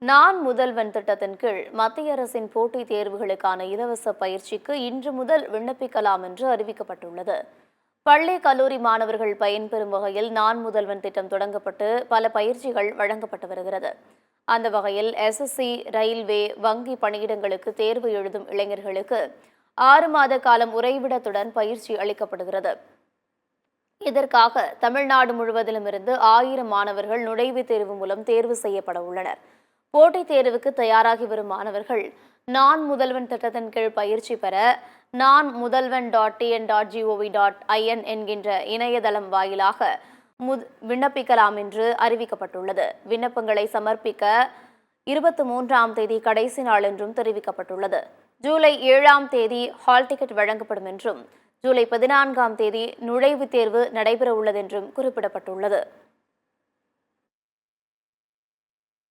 நான் முதல்வன் திட்டத்தின் கீழ் மத்திய அரசின் போட்டித் தேர்வுகளுக்கான இலவச பயிற்சிக்கு இன்று முதல் விண்ணப்பிக்கலாம் என்று அறிவிக்கப்பட்டுள்ளது. பள்ளி கல்லூரி மாணவர்கள் பயன்பெறும் வகையில் நான் முதல்வன் திட்டம் தொடங்கப்பட்டு பல பயிற்சிகள் வழங்கப்பட்டு வருகிறது. அந்த வகையில் எஸ்எஸ்சி, ரயில்வே, வங்கி பணியிடங்களுக்கு தேர்வு எழுதும் இளைஞர்களுக்கு 6 மாத காலம் உறைவிடத்துடன் பயிற்சி அளிக்கப்படுகிறது. இதற்காக தமிழ்நாடு முழுவதிலும் இருந்து 1000 மாணவர்கள் நுழைவுத் தேர்வு மூலம் தேர்வு செய்யப்பட உள்ளனர். போட்டித் தேர்வுக்கு தயாராகி வரும் மாணவர்கள் நான் முதல்வன் திட்டத்தின் கீழ் பயிற்சி பெற நான் முதல்வன் .tn.gov.in என்கின்ற இணையதளம் வாயிலாக விண்ணப்பிக்கலாம் என்று அறிவிக்கப்பட்டுள்ளது. விண்ணப்பங்களை சமர்ப்பிக்க 23ஆம் தேதி கடைசி நாள் என்றும் தெரிவிக்கப்பட்டுள்ளது. ஜூலை 7ஆம் தேதி ஹால் டிக்கெட் வழங்கப்படும் என்றும் ஜூலை 14ஆம் தேதி நுழைவுத் தேர்வு நடைபெற உள்ளதென்றும் குறிப்பிடப்பட்டுள்ளது.